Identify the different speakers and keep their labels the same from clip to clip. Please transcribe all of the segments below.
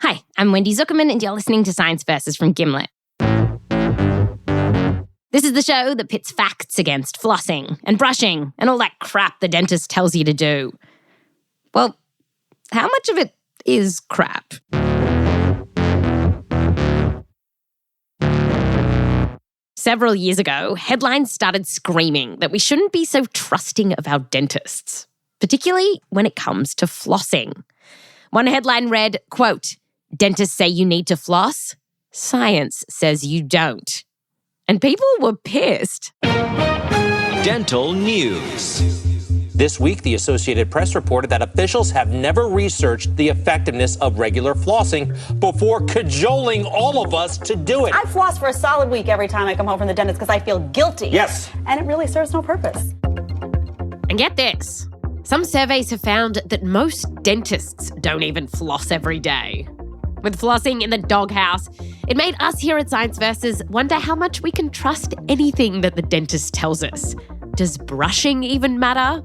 Speaker 1: Hi, I'm Wendy Zukerman, and you're listening to Science Versus from Gimlet. This is the show that pits facts against flossing and brushing and all that crap the dentist tells you to do. Well, how much of it is crap? Several years ago, headlines started screaming that we shouldn't be so trusting of our dentists, particularly when it comes to flossing. One headline read, quote, "Dentists say you need to floss. Science says you don't." And people were pissed.
Speaker 2: Dental news. This week, the Associated Press reported that officials have never researched the effectiveness of regular flossing before cajoling all of us to do it.
Speaker 3: I floss for a solid week every time I come home from the dentist because I feel guilty.
Speaker 2: Yes.
Speaker 3: And it really serves no purpose.
Speaker 1: And get this. Some surveys have found that most dentists don't even floss every day. With flossing in the doghouse, it made us here at Science Versus wonder how much we can trust anything that the dentist tells us. Does brushing even matter?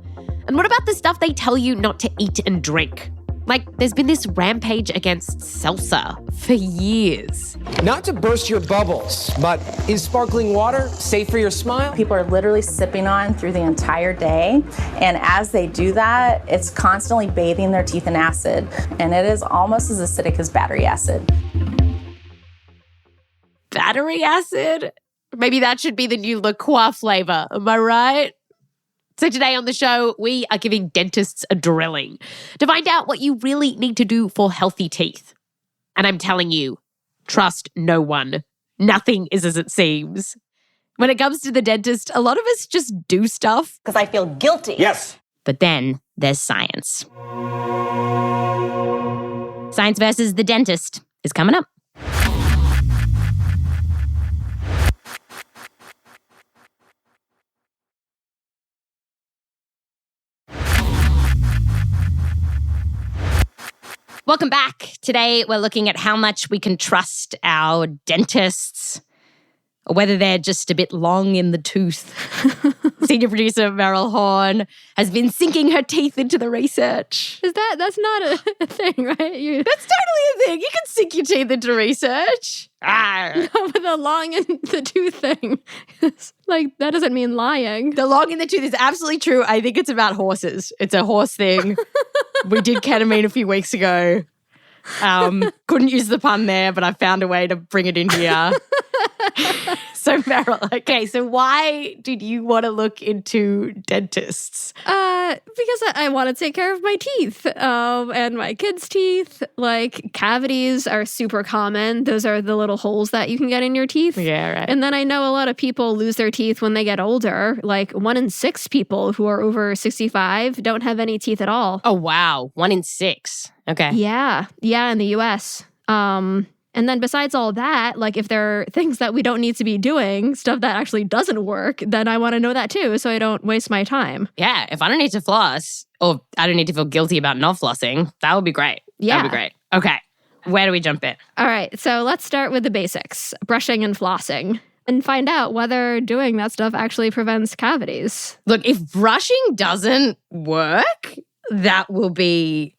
Speaker 1: And what about the stuff they tell you not to eat and drink? Like, there's been this rampage against seltzer for years.
Speaker 4: Not to burst your bubbles, but is sparkling water safe for your smile?
Speaker 5: People are literally sipping on through the entire day. And as they do that, it's constantly bathing their teeth in acid. And it is almost as acidic as battery acid.
Speaker 1: Battery acid? Maybe that should be the new La Croix flavor, am I right? So today on the show, we are giving dentists a drilling to find out what you really need to do for healthy teeth. And I'm telling you, trust no one. Nothing is as it seems. When it comes to the dentist, a lot of us just do stuff.
Speaker 3: Because I feel guilty.
Speaker 2: Yes.
Speaker 1: But then there's science. Science versus the dentist is coming up. Welcome back. Today, we're looking at how much we can trust our dentists, or whether they're just a bit long in the tooth. Senior producer Meryl Horn has been sinking her teeth into the research.
Speaker 6: That's not a thing, right?
Speaker 1: That's totally a thing. You can sink your teeth into research.
Speaker 6: No, but the long in the tooth thing, like, that doesn't mean lying.
Speaker 1: The long in the tooth is absolutely true. I think it's about horses. It's a horse thing. We did ketamine a few weeks ago. Couldn't use the pun there, but I found a way to bring it in here. So Meryl, okay, so why did you want to look into dentists?
Speaker 6: Because I want to take care of my teeth and my kids' teeth. Like, cavities are super common. Those are the little holes that you can get in your teeth.
Speaker 1: Yeah, right.
Speaker 6: And then I know a lot of people lose their teeth when they get older. Like 1 in 6 people who are over 65 don't have any teeth at all.
Speaker 1: Oh, wow. 1 in 6. Okay.
Speaker 6: Yeah, in the US. And then besides all that, like, if there are things that we don't need to be doing, stuff that actually doesn't work, then I want to know that too, so I don't waste my time.
Speaker 1: Yeah, if I don't need to floss, or I don't need to feel guilty about not flossing, that would be great.
Speaker 6: Yeah.
Speaker 1: That would be great. Okay, where do we jump in?
Speaker 6: All right, so let's start with the basics, brushing and flossing, and find out whether doing that stuff actually prevents cavities.
Speaker 1: Look, if brushing doesn't work, that will be...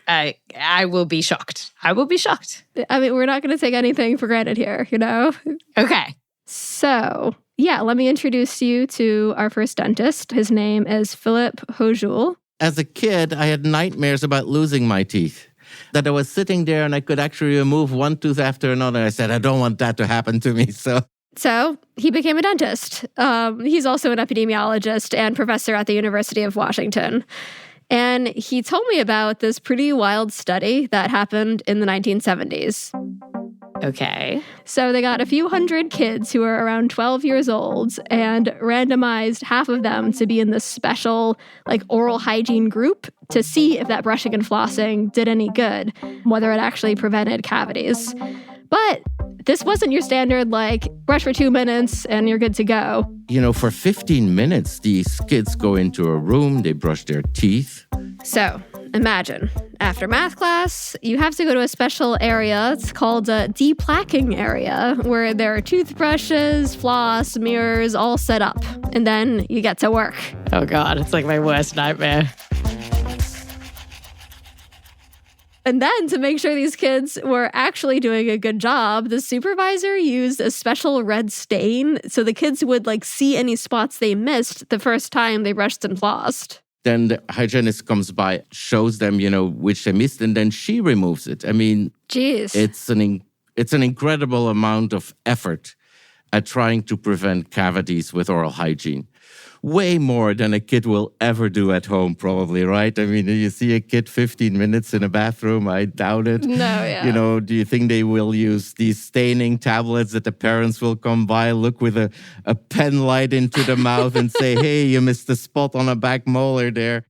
Speaker 1: I will be shocked. I will be shocked.
Speaker 6: I mean, we're not going to take anything for granted here, you know?
Speaker 1: Okay.
Speaker 6: So, yeah, let me introduce you to our first dentist. His name is Philippe Hujoel.
Speaker 7: As a kid, I had nightmares about losing my teeth. That I was sitting there and I could actually remove one tooth after another. I said, I don't want that to happen to me,
Speaker 6: So he became a dentist. He's also an epidemiologist and professor at the University of Washington. And he told me about this pretty wild study that happened in the 1970s.
Speaker 1: Okay.
Speaker 6: So they got a few hundred kids who were around 12 years old and randomized half of them to be in this special, like, oral hygiene group to see if that brushing and flossing did any good, whether it actually prevented cavities. But this wasn't your standard, like, brush for 2 minutes and you're good to go.
Speaker 7: You know, for 15 minutes, these kids go into a room, they brush their teeth.
Speaker 6: So, imagine, after math class, you have to go to a special area. It's called a deplaquing area, where there are toothbrushes, floss, mirrors, all set up. And then you get to work.
Speaker 1: Oh, God, it's like my worst nightmare.
Speaker 6: And then to make sure these kids were actually doing a good job, the supervisor used a special red stain so the kids would like see any spots they missed the first time they brushed and flossed.
Speaker 7: Then the hygienist comes by, shows them, which they missed, and then she removes it. I mean,
Speaker 6: jeez,
Speaker 7: it's an incredible amount of effort at trying to prevent cavities with oral hygiene. Way more than a kid will ever do at home, probably, right? I mean, you see a kid 15 minutes in a bathroom, I doubt it.
Speaker 6: No, yeah.
Speaker 7: Do you think they will use these staining tablets that the parents will come by, look with a pen light into the mouth and say, hey, you missed a spot on a back molar there?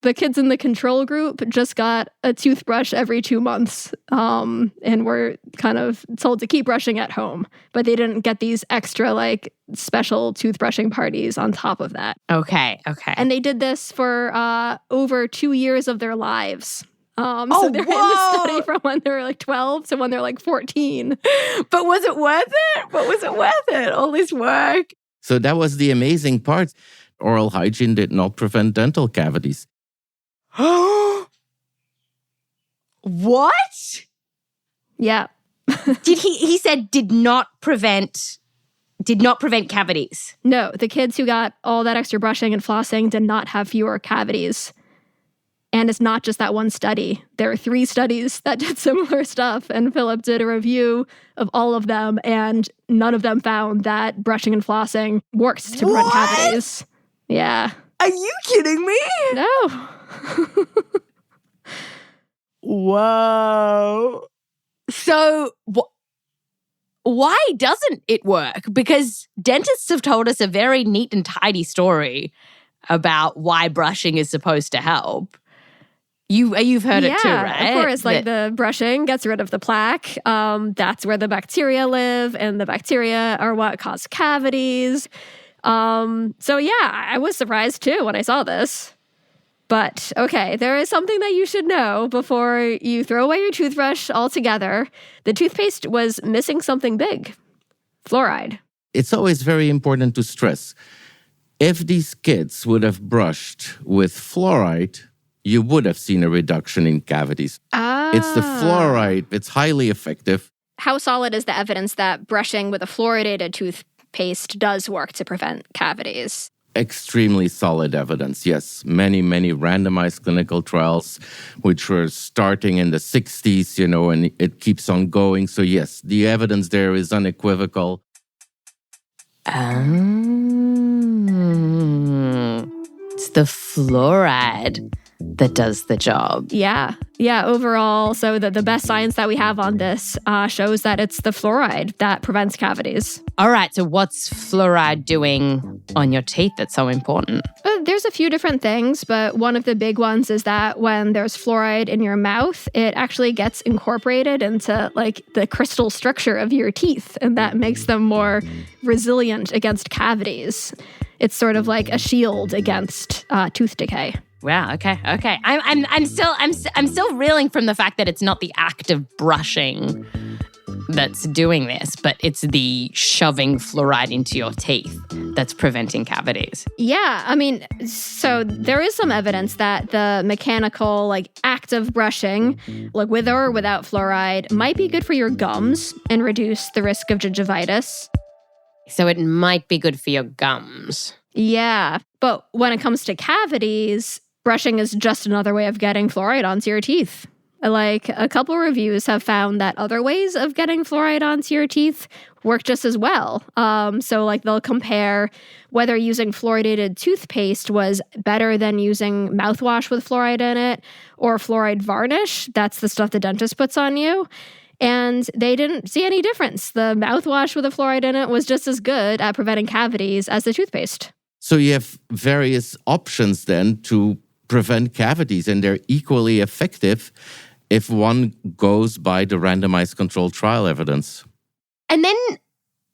Speaker 6: The kids in the control group just got a toothbrush every 2 months and were kind of told to keep brushing at home. But they didn't get these extra, like, special toothbrushing parties on top of that.
Speaker 1: Okay.
Speaker 6: And they did this for over 2 years of their lives. So they're in the study from when they were like 12 to when they're like 14.
Speaker 1: But was it worth it? But was it worth it? All this work?
Speaker 7: So that was the amazing part. Oral hygiene did not prevent dental cavities.
Speaker 1: What?
Speaker 6: Yeah.
Speaker 1: He said did not prevent cavities.
Speaker 6: No, the kids who got all that extra brushing and flossing did not have fewer cavities. And it's not just that one study. There are 3 studies that did similar stuff, and Philip did a review of all of them, and none of them found that brushing and flossing worked to prevent cavities. Yeah.
Speaker 1: Are you kidding me?
Speaker 6: No.
Speaker 1: Whoa. So why doesn't it work? Because dentists have told us a very neat and tidy story about why brushing is supposed to help. You've heard it too, right?
Speaker 6: Yeah, of course. Like the brushing gets rid of the plaque. That's where the bacteria live, and the bacteria are what cause cavities. So yeah, I was surprised too when I saw this. But okay, there is something that you should know before you throw away your toothbrush altogether. The toothpaste was missing something big: fluoride.
Speaker 7: It's always very important to stress. If these kids would have brushed with fluoride, you would have seen a reduction in cavities. It's the fluoride. It's highly effective.
Speaker 8: How solid is the evidence that brushing with a fluoridated toothpaste does work to prevent cavities?
Speaker 7: Extremely solid evidence, yes. Many, many randomized clinical trials, which were starting in the 60s, and it keeps on going. So yes, the evidence there is unequivocal.
Speaker 1: It's the fluoride that does the job.
Speaker 6: Yeah, overall, so the best science that we have on this shows that it's the fluoride that prevents cavities.
Speaker 1: All right, so what's fluoride doing on your teeth that's so important?
Speaker 6: There's a few different things, but one of the big ones is that when there's fluoride in your mouth, it actually gets incorporated into like the crystal structure of your teeth, and that makes them more resilient against cavities. It's sort of like a shield against tooth decay.
Speaker 1: Wow. Okay. I'm still reeling from the fact that it's not the act of brushing that's doing this, but it's the shoving fluoride into your teeth that's preventing cavities.
Speaker 6: Yeah, I mean, so there is some evidence that the mechanical, act of brushing, with or without fluoride, might be good for your gums and reduce the risk of gingivitis.
Speaker 1: So it might be good for your gums.
Speaker 6: Yeah, but when it comes to cavities, brushing is just another way of getting fluoride onto your teeth. A couple reviews have found that other ways of getting fluoride onto your teeth work just as well. So they'll compare whether using fluoridated toothpaste was better than using mouthwash with fluoride in it or fluoride varnish. That's the stuff the dentist puts on you. And they didn't see any difference. The mouthwash with the fluoride in it was just as good at preventing cavities as the toothpaste.
Speaker 7: So you have various options then to prevent cavities, and they're equally effective if one goes by the randomized controlled trial evidence.
Speaker 1: And then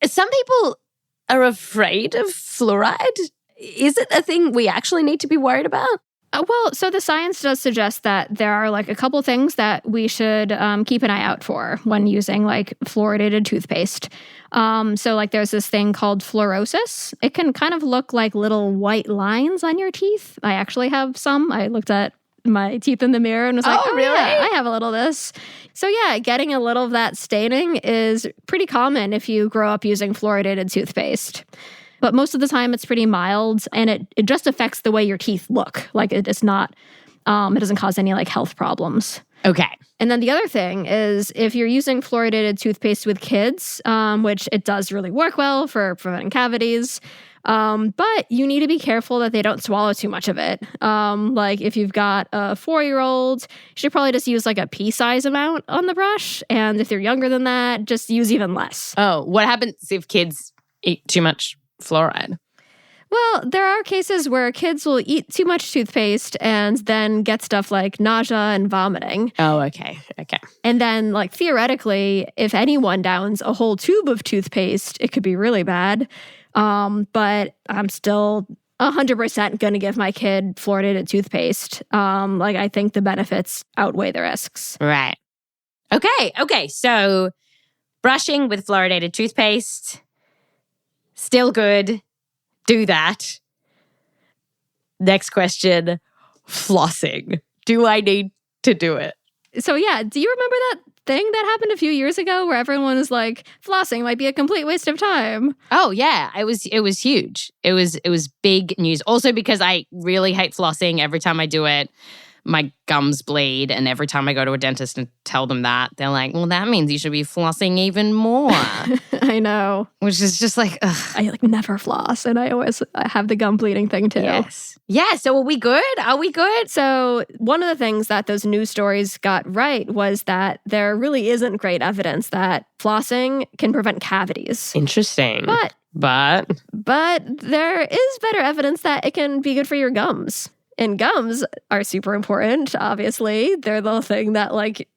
Speaker 1: some people are afraid of fluoride. Is it a thing we actually need to be worried about?
Speaker 6: Well, so the science does suggest that there are a couple things that we should keep an eye out for when using fluoridated toothpaste. So there's this thing called fluorosis. It can kind of look like little white lines on your teeth. I actually have some. I looked at my teeth in the mirror and was like,
Speaker 1: oh really?
Speaker 6: Yeah, I have a little of this. So yeah, getting a little of that staining is pretty common if you grow up using fluoridated toothpaste. But most of the time it's pretty mild, and it just affects the way your teeth look. Like it doesn't cause any like health problems.
Speaker 1: Okay.
Speaker 6: And then the other thing is if you're using fluoridated toothpaste with kids, which it does really work well for preventing cavities, but you need to be careful that they don't swallow too much of it. Like if you've got a 4-year-old, you should probably just use like a pea-size amount on the brush. And if they're younger than that, just use even less.
Speaker 1: Oh, what happens if kids eat too much fluoride?
Speaker 6: Well, there are cases where kids will eat too much toothpaste and then get stuff like nausea and vomiting.
Speaker 1: Oh, okay.
Speaker 6: And then, like, theoretically, if anyone downs a whole tube of toothpaste, it could be really bad. But I'm still 100% going to give my kid fluoridated toothpaste. I think the benefits outweigh the risks.
Speaker 1: Right. Okay. So brushing with fluoridated toothpaste, still good. Do that. Next question, flossing. Do I need to do it?
Speaker 6: So yeah, do you remember that thing that happened a few years ago where everyone was like, flossing might be a complete waste of time?
Speaker 1: Oh yeah, it was huge. It was big news. Also because I really hate flossing. Every time I do it, my gums bleed, and every time I go to a dentist and tell them that, they're like, well, that means you should be flossing even more.
Speaker 6: I know.
Speaker 1: Which is just like, ugh.
Speaker 6: I never floss, and I always have the gum bleeding thing too.
Speaker 1: Yes. Yeah, so are we good?
Speaker 6: So one of the things that those news stories got right was that there really isn't great evidence that flossing can prevent cavities.
Speaker 1: Interesting. But
Speaker 6: there is better evidence that it can be good for your gums. And gums are super important, obviously. They're the thing that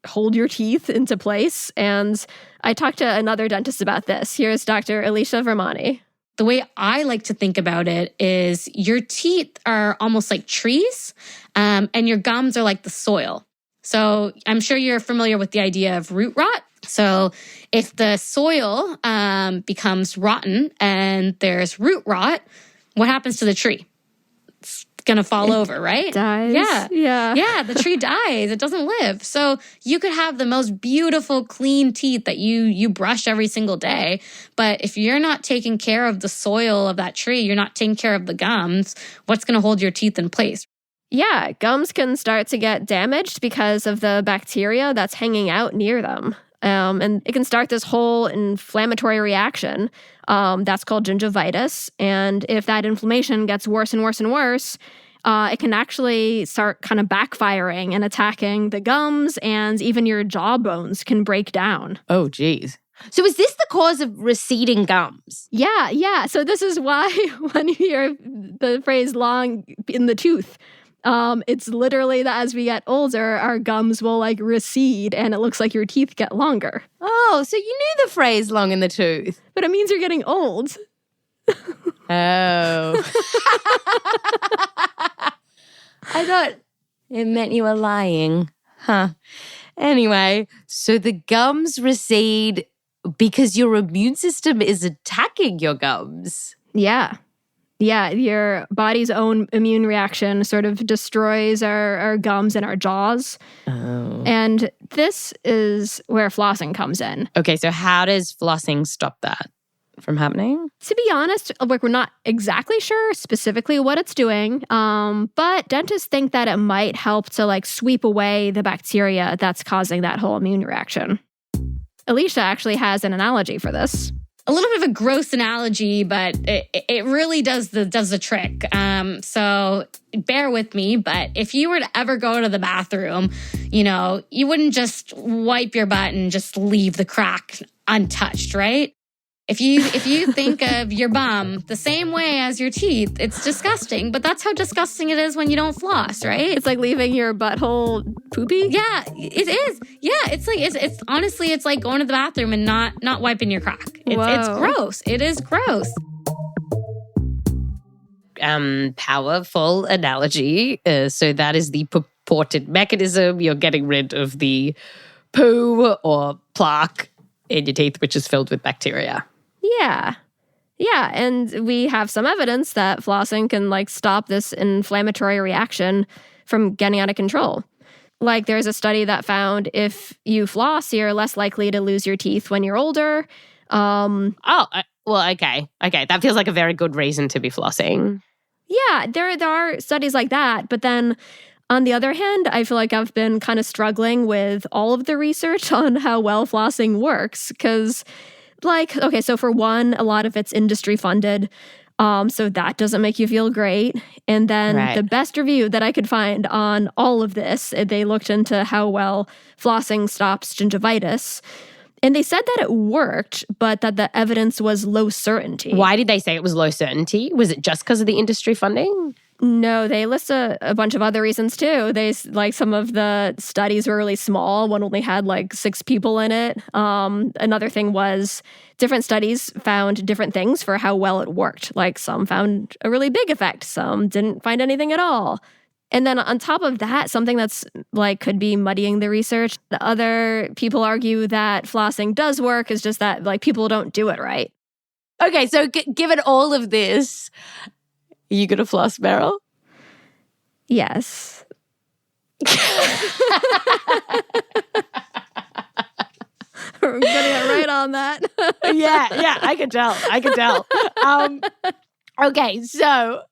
Speaker 6: hold your teeth into place. And I talked to another dentist about this. Here's Dr. Alisha Virmani.
Speaker 9: The way I like to think about it is your teeth are almost like trees, and your gums are like the soil. So I'm sure you're familiar with the idea of root rot. So if the soil becomes rotten and there's root rot, what happens to the tree? It's gonna fall over, right?
Speaker 6: Dies.
Speaker 9: Yeah, the tree dies. It doesn't live. So you could have the most beautiful, clean teeth that you brush every single day, but if you're not taking care of the soil of that tree, you're not taking care of the gums, what's gonna hold your teeth in place?
Speaker 6: Yeah, gums can start to get damaged because of the bacteria that's hanging out near them. And it can start this whole inflammatory reaction that's called gingivitis. And if that inflammation gets worse and worse and worse, it can actually start kind of backfiring and attacking the gums, and even your jawbones can break down.
Speaker 1: Oh, geez. So is this the cause of receding gums?
Speaker 6: Yeah. So this is why when you hear the phrase long in the tooth, it's literally that as we get older, our gums will recede and it looks like your teeth get longer.
Speaker 1: Oh, so you knew the phrase long in the tooth.
Speaker 6: But it means you're getting old.
Speaker 1: Oh. I thought it meant you were lying. Huh. Anyway, so the gums recede because your immune system is attacking your gums.
Speaker 6: Yeah, your body's own immune reaction sort of destroys our gums and our jaws.
Speaker 1: Oh.
Speaker 6: And this is where flossing comes in.
Speaker 1: Okay, so how does flossing stop that from happening?
Speaker 6: To be honest, we're not exactly sure specifically what it's doing, but dentists think that it might help to sweep away the bacteria that's causing that whole immune reaction. Alisha actually has an analogy for this.
Speaker 9: A little bit of a gross analogy, but it really does the trick. So bear with me, but if you were to ever go to the bathroom, you wouldn't just wipe your butt and just leave the crack untouched, right? If you think of your bum the same way as your teeth, it's disgusting, but that's how disgusting it is when you don't floss, right?
Speaker 6: It's like leaving your butthole poopy?
Speaker 9: Yeah, it is. Yeah, it's honestly, it's like going to the bathroom and not wiping your crack. It's gross. It is gross.
Speaker 1: Powerful analogy. So that is the purported mechanism. You're getting rid of the poo or plaque in your teeth, which is filled with bacteria.
Speaker 6: Yeah, and we have some evidence that flossing can stop this inflammatory reaction from getting out of control. Like there's a study that found if you floss, you're less likely to lose your teeth when you're older.
Speaker 1: Well, okay. That feels like a very good reason to be flossing.
Speaker 6: Yeah, there are studies like that. But then on the other hand, I feel like I've been kind of struggling with all of the research on how well flossing works. Because, so for one, a lot of it's industry funded. So that doesn't make you feel great. And then the best review that I could find on all of this, they looked into how well flossing stops gingivitis. And they said that it worked, but that the evidence was low certainty.
Speaker 1: Why did they say it was low certainty? Was it just because of the industry funding?
Speaker 6: No, they list a bunch of other reasons too. Some of the studies were really small. One only had 6 people in it. Another thing was different studies found different things for how well it worked. Like some found a really big effect. Some didn't find anything at all. And then on top of that, something that's could be muddying the research. The other people argue that flossing does work. Is just that people don't do it right.
Speaker 1: Okay, so given all of this, are you going to floss, Meryl?
Speaker 6: Yes. We're going to get right on that.
Speaker 1: yeah, I can tell. Okay, so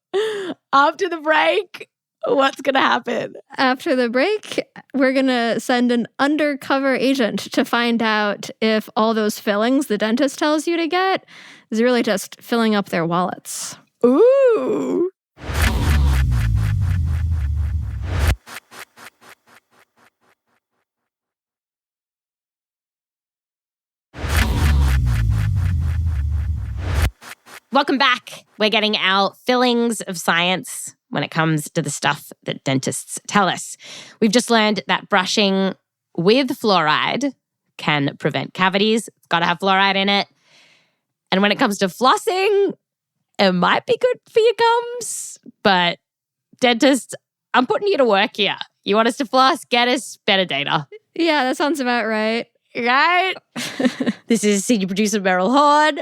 Speaker 1: after the break, what's going to happen?
Speaker 6: After the break, we're going to send an undercover agent to find out if all those fillings the dentist tells you to get is really just filling up their wallets.
Speaker 1: Ooh. Welcome back. We're getting our fillings of science when it comes to the stuff that dentists tell us. We've just learned that brushing with fluoride can prevent cavities. It's got to have fluoride in it. And when it comes to flossing, it might be good for your gums. But dentists, I'm putting you to work here. You want us to floss? Get us better data.
Speaker 6: Yeah, that sounds about right.
Speaker 1: Right? This is senior producer Meryl Horn.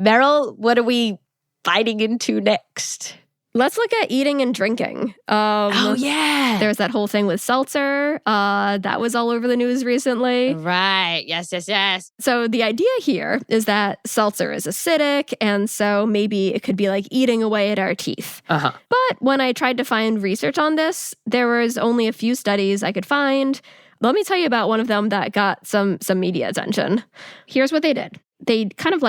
Speaker 1: Meryl, what are we biting into next?
Speaker 6: Let's look at eating and drinking.
Speaker 1: Yeah.
Speaker 6: There's that whole thing with seltzer. That was all over the news recently.
Speaker 1: Right. Yes.
Speaker 6: So the idea here is that seltzer is acidic, and so maybe it could be like eating away at our teeth.
Speaker 1: Uh-huh.
Speaker 6: But when I tried to find research on this, there was only a few studies I could find. Let me tell you about one of them that got some media attention. Here's what they did. They kind of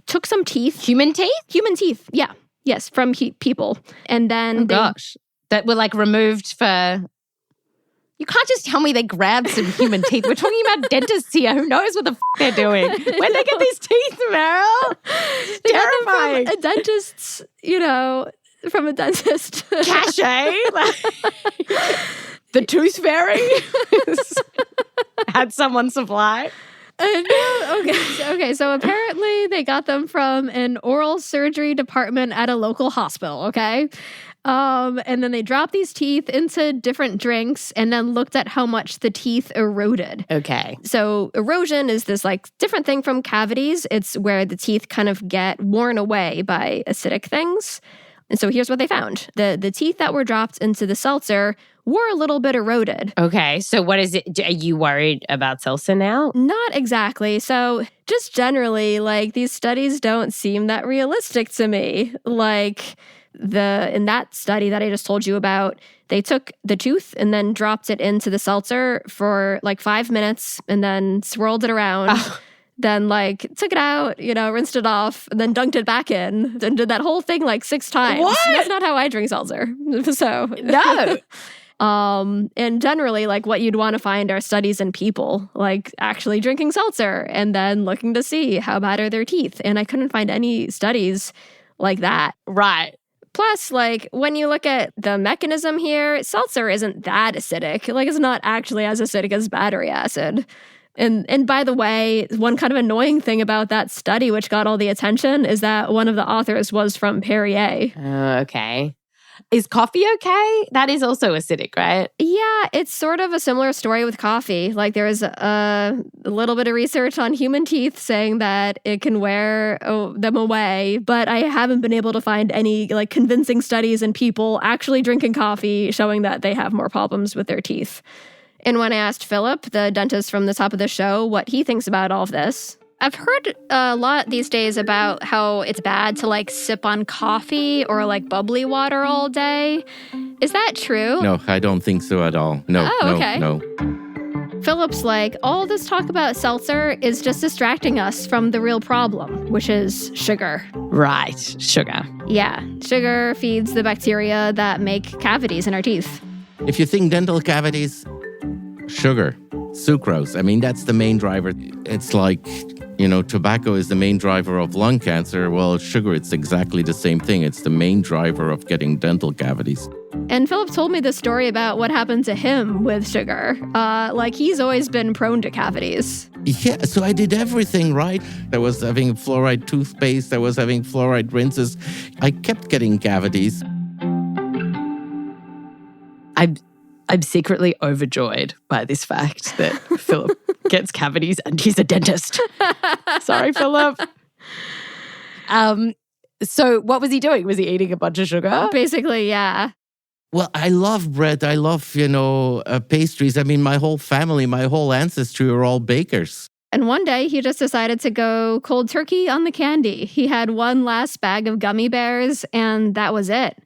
Speaker 6: took some teeth.
Speaker 1: Human teeth?
Speaker 6: Human teeth, yeah. Yes, from people. And then
Speaker 1: that were removed for... You can't just tell me they grabbed some human teeth. We're talking about dentists here. Who knows what the they're doing? Where'd they get these teeth, Meryl? Terrifying.
Speaker 6: From a dentist's, from a dentist.
Speaker 1: Cachet? The tooth fairy had someone supply.
Speaker 6: Okay. So apparently they got them from an oral surgery department at a local hospital. Okay. And then they dropped these teeth into different drinks and then looked at how much the teeth eroded.
Speaker 1: Okay.
Speaker 6: So erosion is this different thing from cavities. It's where the teeth kind of get worn away by acidic things. And so here's what they found. The teeth that were dropped into the seltzer were a little bit eroded.
Speaker 1: Okay, so what is it? Are you worried about seltzer now?
Speaker 6: Not exactly. So just generally, these studies don't seem that realistic to me. In that study that I just told you about, they took the tooth and then dropped it into the seltzer for 5 minutes and then swirled it around. Oh. Then took it out, rinsed it off, and then dunked it back in and did that whole thing 6 times.
Speaker 1: What?
Speaker 6: That's not how I drink seltzer. So
Speaker 1: no.
Speaker 6: And generally, what you'd want to find are studies in people, actually drinking seltzer and then looking to see how bad are their teeth. And I couldn't find any studies like that.
Speaker 1: Right.
Speaker 6: Plus, when you look at the mechanism here, seltzer isn't that acidic. It's not actually as acidic as battery acid. And by the way, one kind of annoying thing about that study, which got all the attention, is that one of the authors was from Perrier.
Speaker 1: Okay. Is coffee okay? That is also acidic, right?
Speaker 6: Yeah, it's sort of a similar story with coffee. Like there's a little bit of research on human teeth saying that it can wear them away, but I haven't been able to find any like convincing studies in people actually drinking coffee showing that they have more problems with their teeth. And when I asked Philip, the dentist from the top of the show, what he thinks about all of this,
Speaker 8: I've heard a lot these days about how it's bad to like sip on coffee or like bubbly water all day. Is that true?
Speaker 7: No, I don't think so at all. No,
Speaker 8: okay.
Speaker 7: no.
Speaker 6: Philip's like, all this talk about seltzer is just distracting us from the real problem, which is sugar.
Speaker 1: Right, sugar.
Speaker 6: Yeah, sugar feeds the bacteria that make cavities in our teeth.
Speaker 7: If you think dental cavities, sugar, sucrose, I mean, that's the main driver. It's like, tobacco is the main driver of lung cancer. Well, sugar, it's exactly the same thing. It's the main driver of getting dental cavities.
Speaker 6: And Philip told me this story about what happened to him with sugar. He's always been prone to cavities.
Speaker 7: Yeah, so I did everything right. I was having fluoride toothpaste. I was having fluoride rinses. I kept getting cavities.
Speaker 1: I'm secretly overjoyed by this fact that Philip gets cavities and he's a dentist. Sorry, Philip. So what was he doing? Was he eating a bunch of sugar?
Speaker 6: Basically, yeah.
Speaker 7: Well, I love bread. I love, pastries. I mean, my whole family, my whole ancestry are all bakers.
Speaker 6: And one day he just decided to go cold turkey on the candy. He had one last bag of gummy bears and that was it.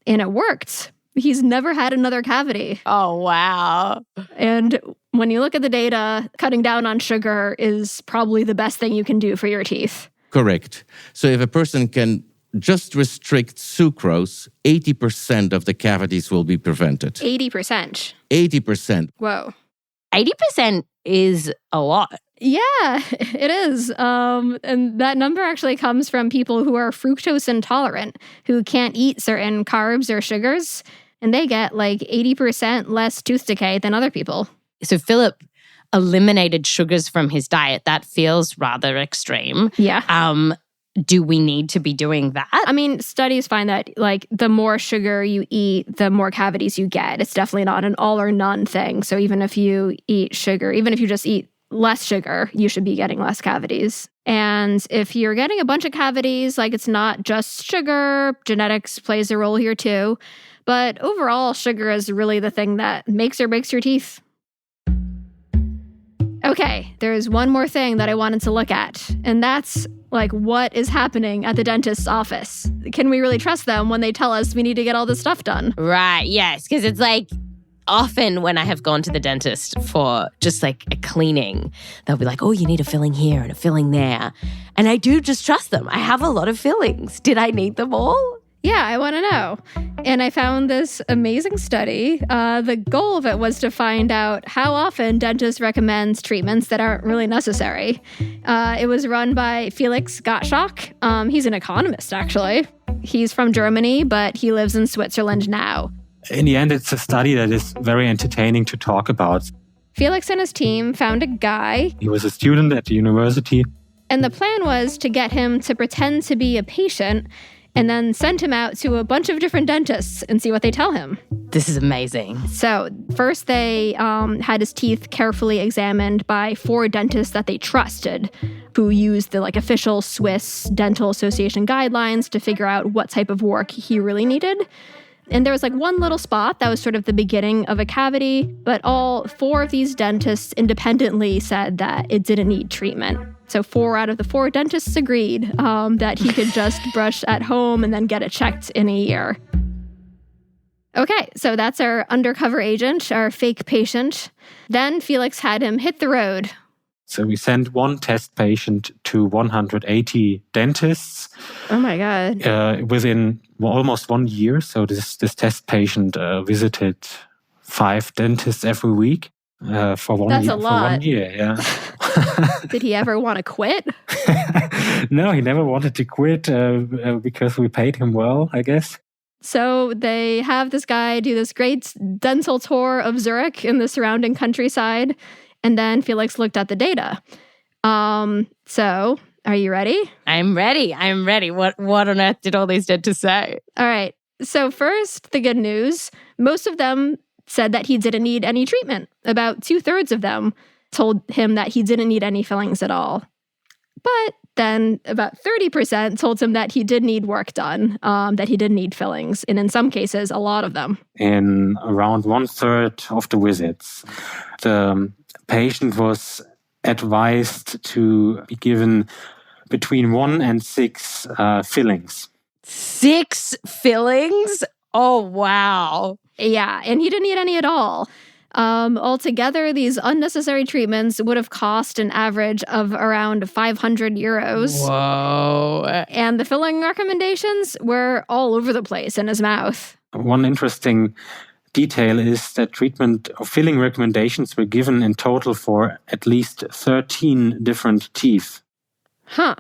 Speaker 6: And it worked. He's never had another cavity.
Speaker 1: Oh, wow.
Speaker 6: And when you look at the data, cutting down on sugar is probably the best thing you can do for your teeth.
Speaker 7: Correct. So if a person can just restrict sucrose, 80% of the cavities will be prevented.
Speaker 8: 80%?
Speaker 7: 80%.
Speaker 8: Whoa.
Speaker 1: 80% is a lot.
Speaker 6: Yeah, it is. And that number actually comes from people who are fructose intolerant, who can't eat certain carbs or sugars, and they get like 80% less tooth decay than other people.
Speaker 1: So Philip eliminated sugars from his diet. That feels rather extreme.
Speaker 6: Yeah.
Speaker 1: Do we need to be doing that?
Speaker 6: I mean, studies find that like the more sugar you eat, the more cavities you get. It's definitely not an all or none thing. So even if you eat sugar, even if you just eat less sugar, you should be getting less cavities. And if you're getting a bunch of cavities, like it's not just sugar, genetics plays a role here too. But overall, sugar is really the thing that makes or breaks your teeth. Okay, there's one more thing that I wanted to look at, and that's like what is happening at the dentist's office. Can we really trust them when they tell us we need to get all this stuff done?
Speaker 1: Right, yes, because it's like often when I have gone to the dentist for just like a cleaning, they'll be like, oh, you need a filling here and a filling there. And I do just trust them. I have a lot of fillings. Did I need them all?
Speaker 6: Yeah, I want to know. And I found this amazing study. The goal of it was to find out how often dentists recommend treatments that aren't really necessary. It was run by Felix Gottschalk. He's an economist, actually. He's from Germany, but he lives in Switzerland now.
Speaker 10: In the end, it's a study that is very entertaining to talk about.
Speaker 6: Felix and his team found a guy.
Speaker 10: He was a student at the university.
Speaker 6: And the plan was to get him to pretend to be a patient and then send him out to a bunch of different dentists and see what they tell him.
Speaker 1: This is amazing.
Speaker 6: So first they had his teeth carefully examined by 4 dentists that they trusted, who used the official Swiss Dental Association guidelines to figure out what type of work he really needed. And there was one little spot that was sort of the beginning of a cavity, but all 4 of these dentists independently said that it didn't need treatment. So 4 out of the 4 dentists agreed that he could just brush at home and then get it checked in a year. Okay, so that's our undercover agent, our fake patient. Then Felix had him hit the road.
Speaker 10: So we sent one test patient to 180 dentists.
Speaker 6: Oh my God.
Speaker 10: Within almost 1 year. So this test patient visited 5 dentists every week for 1 year.
Speaker 6: That's a lot.
Speaker 10: For 1 year, yeah.
Speaker 6: Did he ever want to quit?
Speaker 10: No, he never wanted to quit because we paid him well, I guess.
Speaker 6: So they have this guy do this great dental tour of Zurich in the surrounding countryside. And then Felix looked at the data. So are you ready?
Speaker 1: I'm ready. What on earth did all these dentists say?
Speaker 6: All right. So first, the good news. Most of them said that he didn't need any treatment. About 2/3 of them told him that he didn't need any fillings at all. But then about 30% told him that he did need work done, that he did need fillings, and in some cases, a lot of them.
Speaker 10: In around 1/3 of the visits, the patient was advised to be given between 1 and 6 fillings.
Speaker 1: 6 fillings? Oh, wow.
Speaker 6: Yeah, and he didn't need any at all. Altogether, these unnecessary treatments would have cost an average of around 500 euros.
Speaker 1: Whoa.
Speaker 6: And the filling recommendations were all over the place in his mouth.
Speaker 10: One interesting detail is that treatment or filling recommendations were given in total for at least 13 different teeth.
Speaker 6: Huh.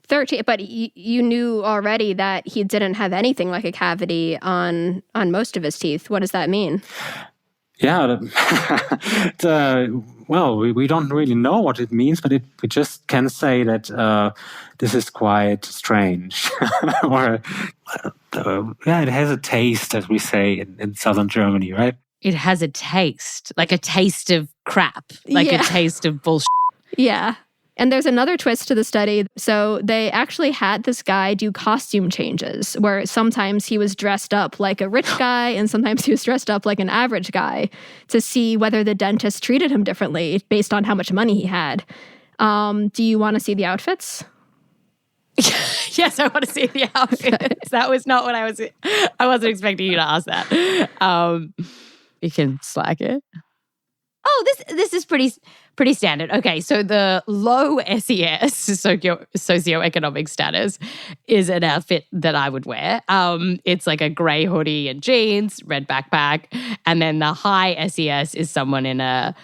Speaker 6: 13, but you knew already that he didn't have anything like a cavity on most of his teeth. What does that mean?
Speaker 10: Yeah, well, we don't really know what it means, but we just can say that this is quite strange. Or, it has a taste, as we say in southern Germany, right?
Speaker 1: It has a taste, like a taste of crap, like a taste of bullshit.
Speaker 6: Yeah. And there's another twist to the study. So they actually had this guy do costume changes where sometimes he was dressed up like a rich guy and sometimes he was dressed up like an average guy to see whether the dentist treated him differently based on how much money he had. Do you want to see the outfits?
Speaker 1: Yes, I want to see the outfits. That was not what I wasn't expecting you to ask that. You can slack it. Oh, this is pretty standard. Okay, so the low SES, socioeconomic status, is an outfit that I would wear. It's like a grey hoodie and jeans, red backpack, and then the high SES is someone in a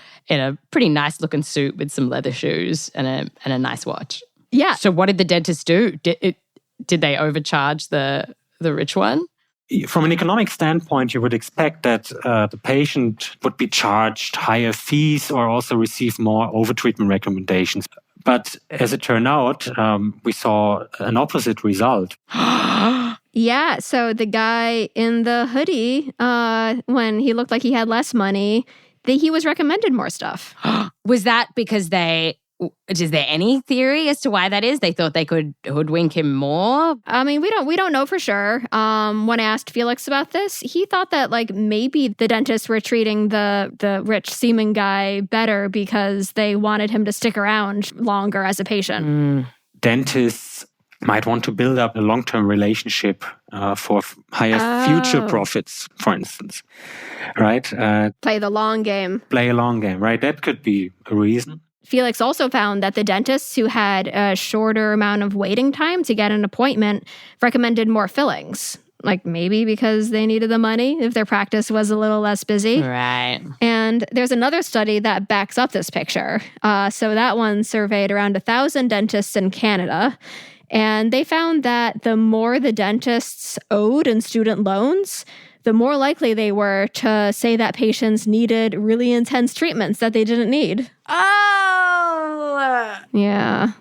Speaker 1: pretty nice looking suit with some leather shoes and a nice watch.
Speaker 6: Yeah.
Speaker 1: So what did the dentist do? Did they overcharge the rich one?
Speaker 10: From an economic standpoint, you would expect that the patient would be charged higher fees or also receive more overtreatment recommendations. But as it turned out, we saw an opposite result.
Speaker 6: Yeah, so the guy in the hoodie, when he looked like he had less money, he was recommended more stuff.
Speaker 1: Was that because is there any theory as to why that is? They thought they could hoodwink him more?
Speaker 6: I mean, we don't know for sure. When I asked Felix about this, he thought that maybe the dentists were treating the rich seeming guy better because they wanted him to stick around longer as a patient.
Speaker 10: Dentists might want to build up a long-term relationship for higher future profits, for instance, right?
Speaker 6: Play the long game.
Speaker 10: Play a long game, right? That could be a reason.
Speaker 6: Felix also found that the dentists who had a shorter amount of waiting time to get an appointment recommended more fillings. Maybe because they needed the money if their practice was a little less busy.
Speaker 1: Right.
Speaker 6: And there's another study that backs up this picture. So that one surveyed around 1,000 dentists in Canada. And they found that the more the dentists owed in student loans, the more likely they were to say that patients needed really intense treatments that they didn't need.
Speaker 1: Oh!
Speaker 6: Yeah.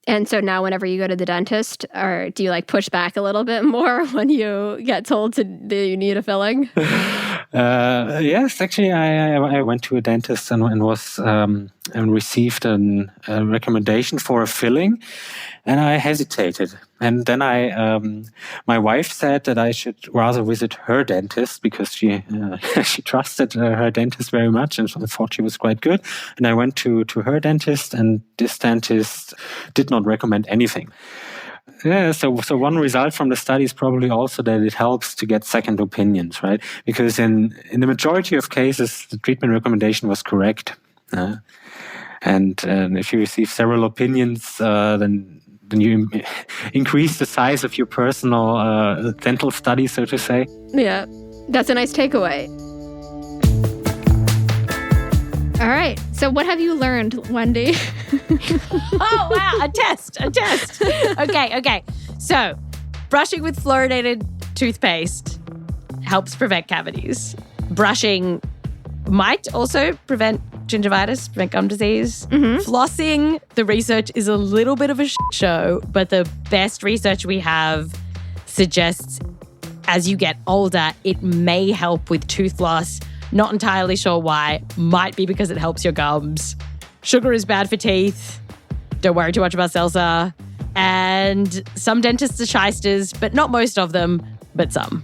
Speaker 6: And so now whenever you go to the dentist, or do you push back a little bit more when you get told that you need a filling?
Speaker 10: Yes, actually, I went to a dentist and was and received a recommendation for a filling, and I hesitated. And then my wife said that I should rather visit her dentist because she trusted her dentist very much and thought she was quite good. And I went to her dentist, and this dentist did not recommend anything. Yeah, so one result from the study is probably also that it helps to get second opinions, right? Because in the majority of cases, the treatment recommendation was correct. And if you receive several opinions, then you increase the size of your personal dental study, so to say.
Speaker 6: Yeah, that's a nice takeaway. All right, so what have you learned, Wendy?
Speaker 1: Oh, wow, a test. Okay. So, brushing with fluoridated toothpaste helps prevent cavities. Brushing might also prevent gingivitis, prevent gum disease.
Speaker 6: Mm-hmm.
Speaker 1: Flossing, the research is a little bit of a show, but the best research we have suggests as you get older, it may help with tooth loss. Not entirely sure why. Might be because it helps your gums. Sugar is bad for teeth. Don't worry too much about seltzer. And some dentists are shysters, but not most of them, but some.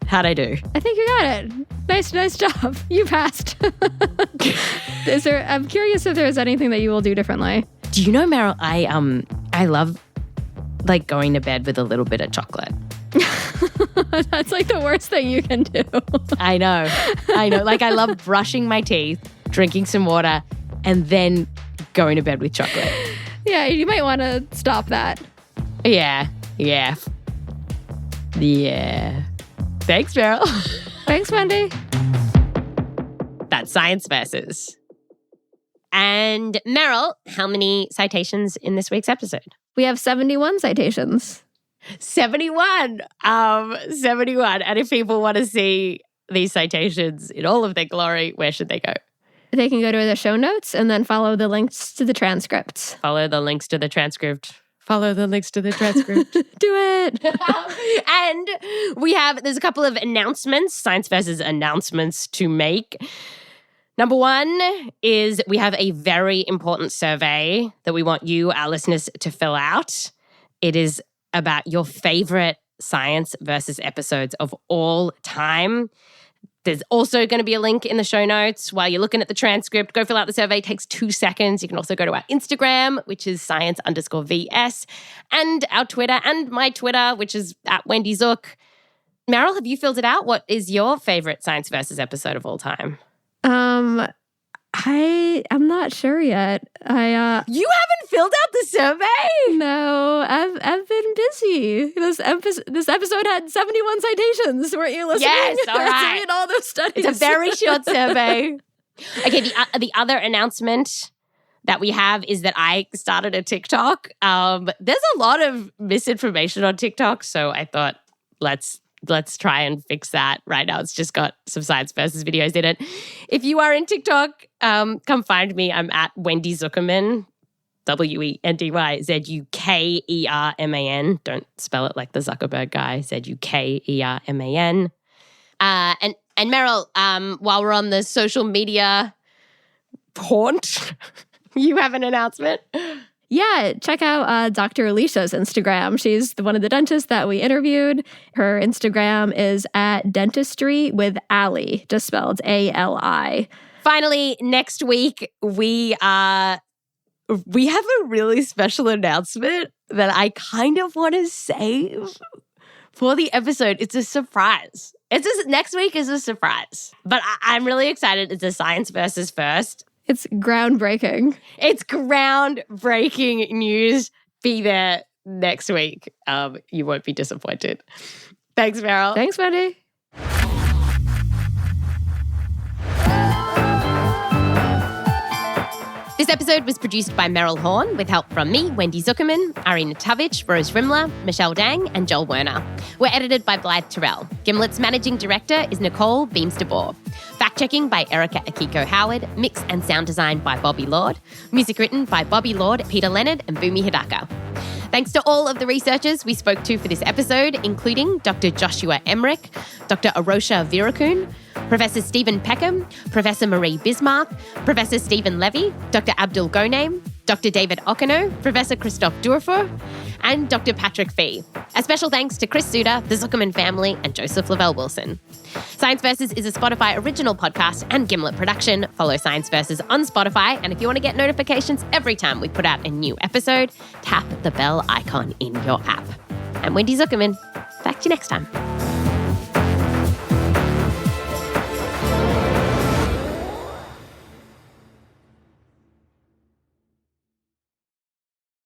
Speaker 1: How'd I do?
Speaker 6: I think you got it. Nice job. You passed. I'm curious if there's anything that you will do differently.
Speaker 1: Do you know, Meryl, I love like going to bed with a little bit of chocolate.
Speaker 6: That's like the worst thing you can do.
Speaker 1: I know. Like I love brushing my teeth, drinking some water, and then going to bed with chocolate.
Speaker 6: Yeah, you might want to stop that.
Speaker 1: Yeah. Thanks, Meryl.
Speaker 6: Thanks, Wendy.
Speaker 1: That's Science Versus. And Meryl, how many citations in this week's episode?
Speaker 6: We have 71 citations.
Speaker 1: 71. 71. And if people want to see these citations in all of their glory, where should they go?
Speaker 6: They can go to the show notes and then follow the links to the transcripts.
Speaker 1: Follow the links to the transcript. Do it. And there's a couple of announcements, Science Versus announcements to make. Number one is we have a very important survey that we want you, our listeners, to fill out. It is about your favorite Science Versus episodes of all time. There's also going to be a link in the show notes. While you're looking at the transcript, go fill out the survey. It takes 2 seconds. You can also go to our Instagram, which is science_VS, and our Twitter and my Twitter, which is at Wendy Zook. Meryl, have you filled it out? What is your favorite Science Versus episode of all time?
Speaker 6: I'm not sure yet.
Speaker 1: You haven't filled out the survey?
Speaker 6: No, I've been busy. This episode had 71 citations. Weren't you listening?
Speaker 1: Yes, all right.
Speaker 6: To read all those studies.
Speaker 1: It's a very short survey. Okay, the other announcement that we have is that I started a TikTok. There's a lot of misinformation on TikTok, so I thought let's try and fix that. Right now, it's just got some Science Versus videos in it. If you are in TikTok, come find me. I'm at Wendy Zukerman, WendyZukerman. Don't spell it like the Zuckerberg guy, Zukerman. And Meryl, while we're on the social media haunt, you have an announcement.
Speaker 6: Yeah, check out Dr. Alisha's Instagram. She's one of the dentists that we interviewed. Her Instagram is at dentistry with Ali, just spelled ALI.
Speaker 1: Finally, next week, we have a really special announcement that I kind of want to save for the episode. It's a surprise. Next week is a surprise. But I'm really excited. It's a Science Versus first.
Speaker 6: It's groundbreaking.
Speaker 1: It's groundbreaking news. Be there next week. You won't be disappointed. Thanks, Meryl.
Speaker 6: Thanks, Wendy.
Speaker 1: This episode was produced by Meryl Horn with help from me, Wendy Zukerman, Ari Natowicz, Rose Rimler, Michelle Dang, and Joel Werner. We're edited by Blythe Terrell. Gimlet's managing director is Nicole Beemsterboer. Fact-checking by Erica Akiko Howard. Mix and sound design by Bobby Lord. Music written by Bobby Lord, Peter Leonard, and Bumi Hidaka. Thanks to all of the researchers we spoke to for this episode, including Dr. Joshua Emrick, Dr. Arosha Virakun, Professor Stephen Peckham, Professor Marie Bismarck, Professor Stephen Levy, Dr. Abdul Ghonaim, Dr. David Okano, Professor Christophe Durefour, and Dr. Patrick Fee. A special thanks to Chris Suter, the Zukerman family, and Joseph Lavelle Wilson. Science Versus is a Spotify original podcast and Gimlet production. Follow Science Versus on Spotify, and if you want to get notifications every time we put out a new episode, tap the bell icon in your app. I'm Wendy Zukerman. Back to you next time.